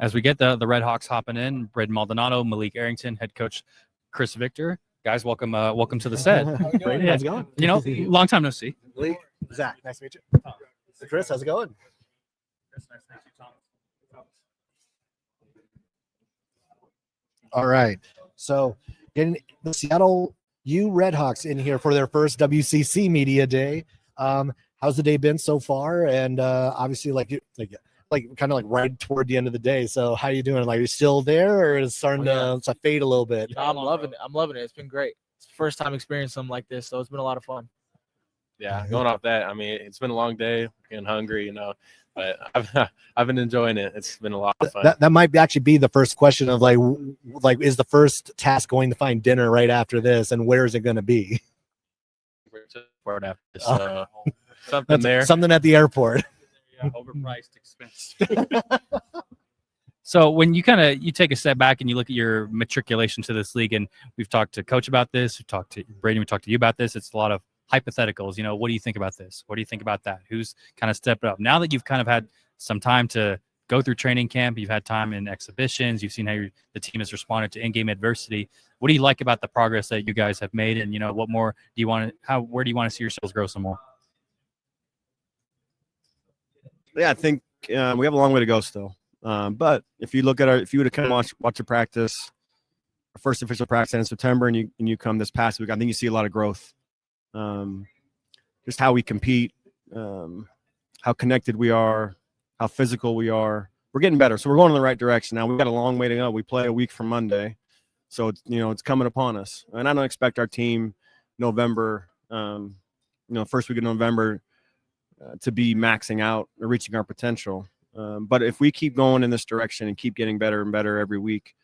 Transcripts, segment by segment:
As we get the Redhawks hopping in, Braden Maldonado, Malik Arrington, head coach Chris Victor. Guys, welcome to the set. Braden, how's it going? You know, long time no see. Malik, Zach, nice to meet you. Chris, how's it going? All right. So getting the Seattle U Redhawks in here for their first WCC Media Day. How's the day been so far? And obviously, like kind of like right toward the end of the day. So how you doing? Like, you still there, or is it starting to fade a little bit? No, I'm loving it. I'm loving it. It's been great. It's the first time experiencing something like this, so it's been a lot of fun. Yeah, going off that, I mean, it's been a long day, getting hungry, you know, but I've been enjoying it. It's been a lot of fun. That might actually be the first question of like is the first task going to find dinner right after this, and where is it going to be? Something at the airport. Yeah, overpriced expense. So when you take a step back and you look at your matriculation to this league, and we've talked to Coach about this, we've talked to Brady, we talked to you about this. It's a lot of hypotheticals. You know, what do you think about this? What do you think about that? Who's kind of stepped up? Now that you've kind of had some time to go through training camp, you've had time in exhibitions, you've seen how the team has responded to in-game adversity. What do you like about the progress that you guys have made? And, you know, what more do you want to, where do you want to see yourselves grow some more? Yeah, I think we have a long way to go still. But if you look at if you would have kind of watch a practice, our first official practice in September, and you come this past week, I think you see a lot of growth. Just how we compete, how connected we are, how physical we are. We're getting better, so we're going in the right direction. Now we've got a long way to go. We play a week from Monday, so it's coming upon us. And I don't expect our team November, first week of November, to be maxing out or reaching our potential. But if we keep going in this direction and keep getting better and better every week,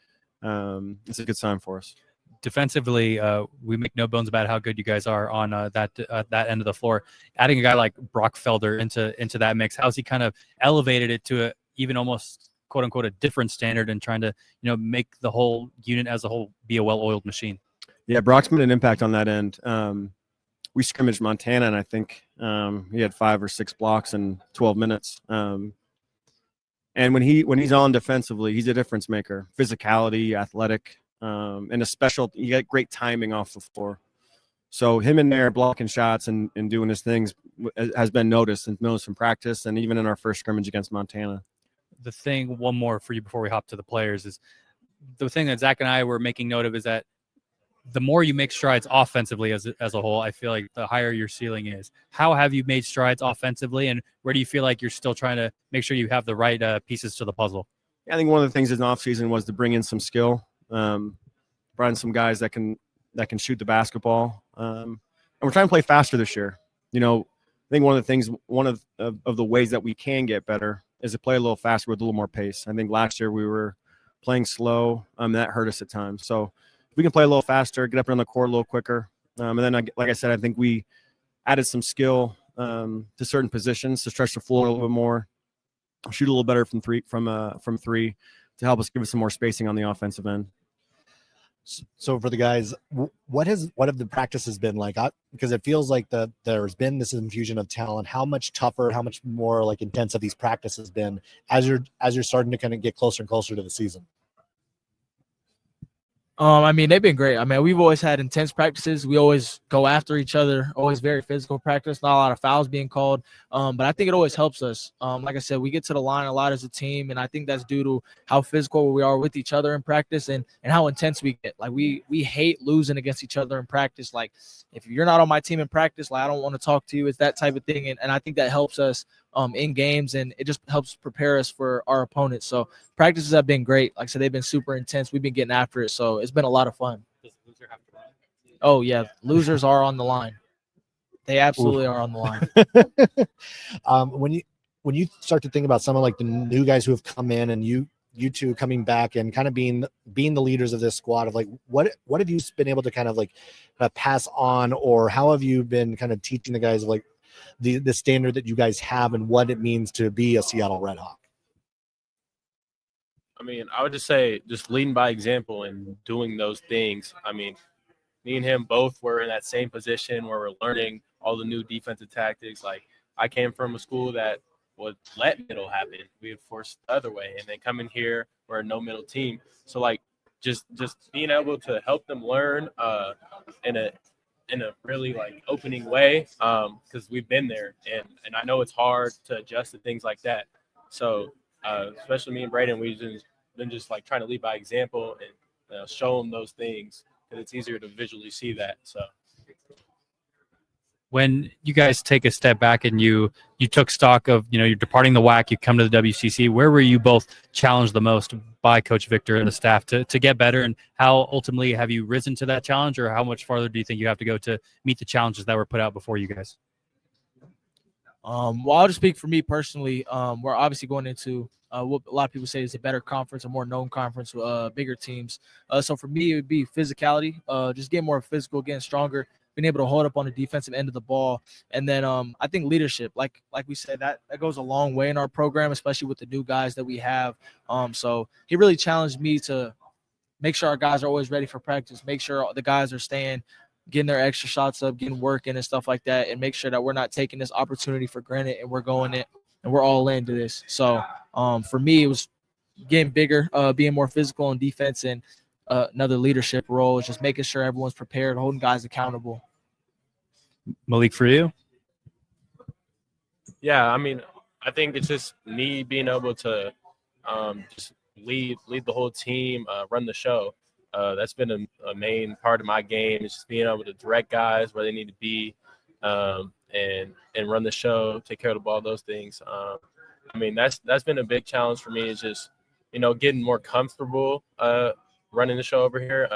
it's a good sign for us. Defensively, we make no bones about how good you guys are on that end of the floor. Adding a guy like Brock Felder into that mix, how's he kind of elevated it to even almost quote unquote a different standard, and trying to make the whole unit as a whole be a well-oiled machine? Yeah, Brock's made an impact on that end. We scrimmaged Montana, and I think he had 5 or 6 blocks in 12 minutes. And when he's on defensively, he's a difference maker. Physicality, athletic, and you got great timing off the floor. So him in there blocking shots and doing his things has been noticed in practice, and even in our first scrimmage against Montana. One more for you before we hop to the players, is the thing that Zach and I were making note of is that the more you make strides offensively as a whole, I feel like the higher your ceiling is. How have you made strides offensively, and where do you feel like you're still trying to make sure you have the right pieces to the puzzle? I think one of the things in the offseason was to bring in some skill, brought in some guys that can shoot the basketball, and we're trying to play faster this year. I think one of the ways that we can get better is to play a little faster with a little more pace. I think last year we were playing slow, that hurt us at times. So we can play a little faster, get up on the court a little quicker. And then, like I said, I think we added some skill to certain positions to stretch the floor a little bit more, shoot a little better from three to help us give us some more spacing on the offensive end. So for the guys, what have the practices been like? Because it feels like there's been this infusion of talent. How much tougher, how much more like intense have these practices been as you're starting to kind of get closer and closer to the season? I mean, they've been great. I mean, we've always had intense practices. We always go after each other, always very physical practice, not a lot of fouls being called. But I think it always helps us. Like I said, we get to the line a lot as a team, and I think that's due to how physical we are with each other in practice and how intense we get. Like, we hate losing against each other in practice. Like, if you're not on my team in practice, like, I don't want to talk to you. It's that type of thing. And I think that helps us in games, and it just helps prepare us for our opponents. So practices have been great. Like I said, they've been super intense. We've been getting after it, so it's been a lot of fun. Does the loser have to run? Oh yeah, losers are on the line. They absolutely are on the line. When you start to think about some of like the new guys who have come in, and you two coming back and kind of being the leaders of this squad, of like what have you been able to kind of like pass on, or how have you been kind of teaching the guys of like the standard that you guys have and what it means to be a Seattle Redhawk? I mean, I would just say just leading by example and doing those things. I mean, me and him both were in that same position where we're learning all the new defensive tactics. Like, I came from a school that would let middle happen. We would force the other way, and then coming here, we're a no middle team. So like just being able to help them learn in a really like opening way, because we've been there, and I know it's hard to adjust to things like that. So especially me and Braden, we've been just like trying to lead by example and show them those things, because it's easier to visually see that. So when you guys take a step back and you took stock of, you're departing the WAC, you come to the WCC, where were you both challenged the most by Coach Victor and the staff to get better, and how ultimately have you risen to that challenge, or how much farther do you think you have to go to meet the challenges that were put out before you guys? Well, I'll just speak for me personally. We're obviously going into what a lot of people say is a better conference, a more known conference, bigger teams. So for me, it would be physicality, just getting more physical, getting stronger, being able to hold up on the defensive end of the ball. And then I think leadership, like we said, that goes a long way in our program, especially with the new guys that we have. So he really challenged me to make sure our guys are always ready for practice, make sure the guys are getting their extra shots up, getting work in and stuff like that, and make sure that we're not taking this opportunity for granted and we're going in and we're all into this. So for me, it was getting bigger, being more physical on defense, and another leadership role is just making sure everyone's prepared, holding guys accountable. Malik, for you? yeah, I mean, I think it's just me being able to just lead the whole team, run the show. That's been a main part of my game, is just being able to direct guys where they need to be, and run the show, take care of the ball, those things. I mean, that's been a big challenge for me, is just, getting more comfortable running the show over here.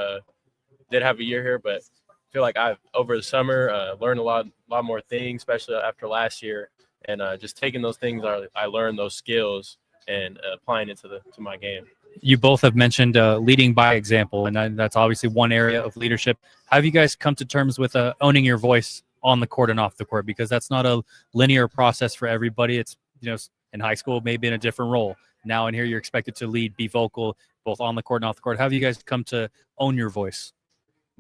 Did have a year here, but I feel like I've, over the summer, learned a lot more things, especially after last year, and just taking those things I learned, those skills, and applying it to my game. You both have mentioned leading by example, and that's obviously one area of leadership. How have you guys come to terms with owning your voice on the court and off the court? Because that's not a linear process for everybody. It's, in high school, maybe in a different role. Now in here, you're expected to lead, be vocal, both on the court and off the court. How have you guys come to own your voice?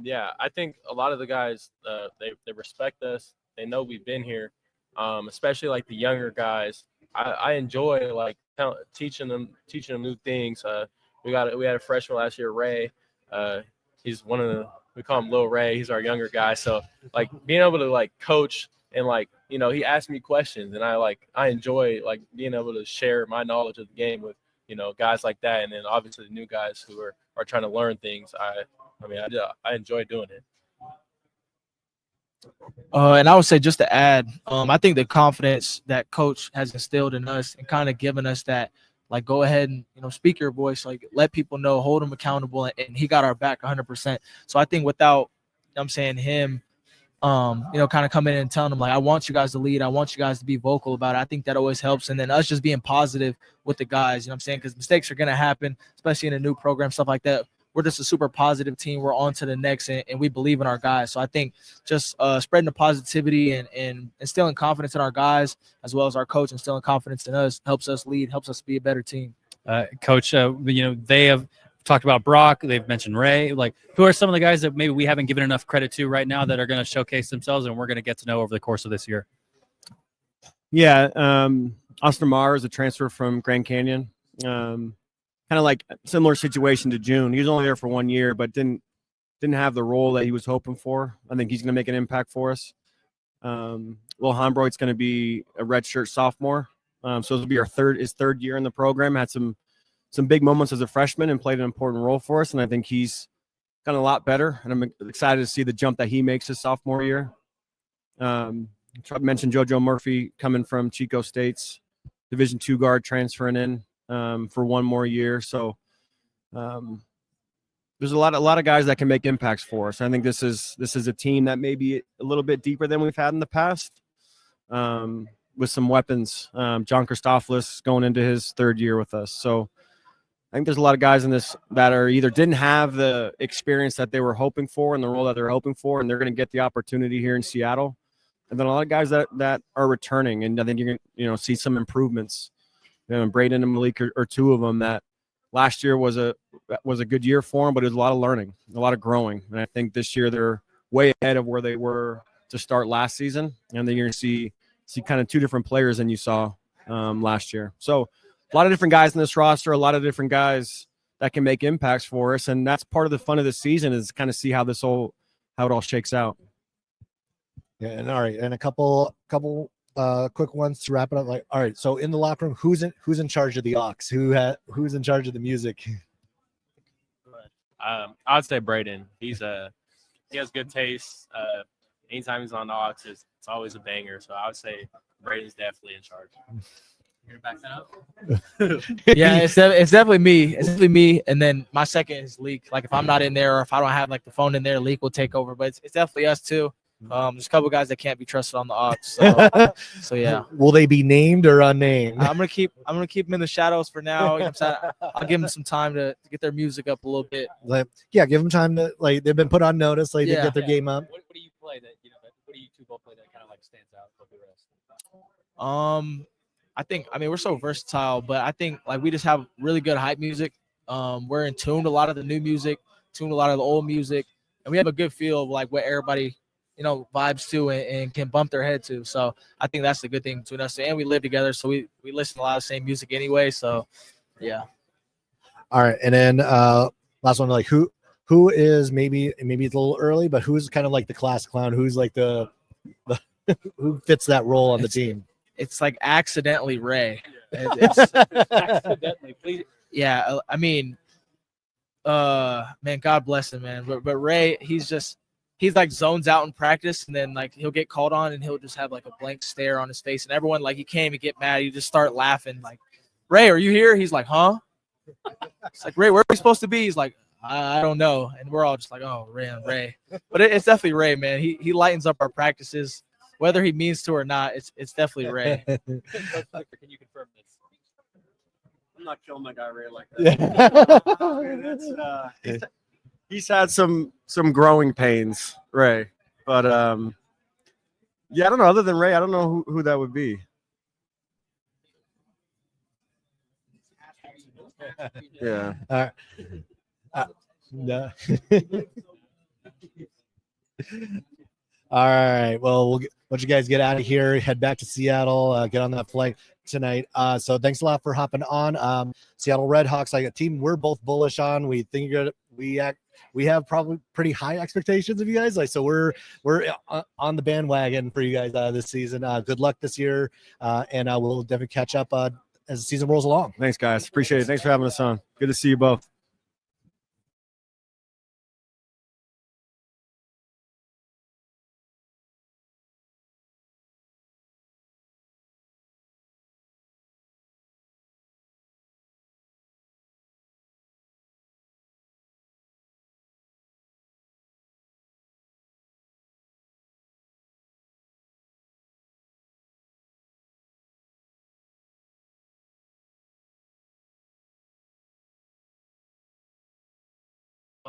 Yeah, I think a lot of the guys, they respect us. They know we've been here, especially like the younger guys. I enjoy like teaching them new things. We had a freshman last year, Ray. He's we call him Lil Ray. He's our younger guy. So like being able to like coach, and like, he asked me questions, and I enjoy like being able to share my knowledge of the game with, guys like that. And then obviously the new guys who are trying to learn things. I enjoy doing it. And I would say, just to add, I think the confidence that Coach has instilled in us and kind of given us that, like, go ahead and, speak your voice, like, let people know, hold them accountable, and he got our back 100%. So I think without, him, kind of coming in and telling them, like, I want you guys to lead, I want you guys to be vocal about it, I think that always helps. And then us just being positive with the guys, because mistakes are going to happen, especially in a new program, stuff like that. We're just a super positive team. We're on to the next, and we believe in our guys. So I think just spreading the positivity and instilling confidence in our guys, as well as our coach instilling confidence in us, helps us lead, helps us be a better team. Coach, they have talked about Brock. They've mentioned Ray. Like, who are some of the guys that maybe we haven't given enough credit to right now that are going to showcase themselves and we're going to get to know over the course of this year? Yeah, Austin Marr is a transfer from Grand Canyon. Kind of like a similar situation to June. He was only there for 1 year, but didn't have the role that he was hoping for. I think he's going to make an impact for us. Will Hombroyd's going to be a redshirt sophomore, so this will be his third year in the program. Had some big moments as a freshman and played an important role for us, and I think he's gotten a lot better. And I'm excited to see the jump that he makes his sophomore year. I mentioned JoJo Murphy coming from Chico State's Division II guard, transferring in for one more year. So there's a lot of guys that can make impacts for us. I think this is a team that may be a little bit deeper than we've had in the past, with some weapons. John Christopoulos going into his third year with us. So I think there's a lot of guys in this that are either didn't have the experience that they were hoping for and the role that they're hoping for, and they're going to get the opportunity here in Seattle. And then a lot of guys that are returning, and I think you're going to see some improvements. Braden and Malik are two of them that last year was a good year for them, but it was a lot of learning, a lot of growing. And I think this year they're way ahead of where they were to start last season. And then you're going to see kind of two different players than you saw last year. So a lot of different guys in this roster, a lot of different guys that can make impacts for us, and that's part of the fun of the season is kind of see how it all shakes out. Yeah, and all right, and a couple quick ones to wrap it up. Like, all right, so in the locker room, who's in charge of the aux? Who's in charge of the music? I'd say Braden. He has good taste. Anytime he's on the aux, it's always a banger. So I would say Braden's definitely in charge. You're gonna back that up? Yeah, it's definitely me. It's definitely me. And then my second is Leak. Like if I'm not in there or if I don't have like the phone in there, Leak will take over. But it's definitely us too. There's a couple guys that can't be trusted on the aux. So yeah. Will they be named or unnamed? I'm gonna keep them in the shadows for now. You know what I'm saying? I'll give them some time to get their music up a little bit. Yeah, give them time to they've been put on notice. They get their game up. What do you play that what do you two both play that kind of like stands out above the rest? I mean we're so versatile, but I think like we just have really good hype music. We're in tune to a lot of the new music, tune to a lot of the old music, and we have a good feel of like what everybody vibes to and can bump their head to. So I think that's the good thing between us. And we live together, so we listen to a lot of the same music anyway. So yeah. All right, and then last one, like who is maybe it's a little early, but who's kind of like the class clown? Who's like the who fits that role on the team? It's like accidentally Ray. Accidentally, please. Yeah, I mean, man, God bless him, man. But Ray, he's like zones out in practice, and then like he'll get called on, and he'll just have like a blank stare on his face, and everyone like he can't even get mad. You just start laughing, like, Ray, are you here? He's like, huh? It's like, Ray, where are we supposed to be? He's like, I don't know, and we're all just like, oh, Ray. But it's definitely Ray, man. He lightens up our practices, whether he means to or not. It's definitely Ray. Can you confirm this? I'm not killing my guy Ray like that. He's had some growing pains, Ray. But yeah, I don't know. Other than Ray, I don't know who that would be. Yeah. No. All right. Well, we'll let you guys get out of here. Head back to Seattle. Get on that flight tonight. So thanks a lot for hopping on. Seattle Redhawks, like a team, we're both bullish on. We think we have probably pretty high expectations of you guys. Like, so we're on the bandwagon for you guys this season. Good luck this year, and we'll definitely catch up as the season rolls along. Thanks, guys. Appreciate it. Thanks for having us on. Good to see you both.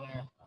there.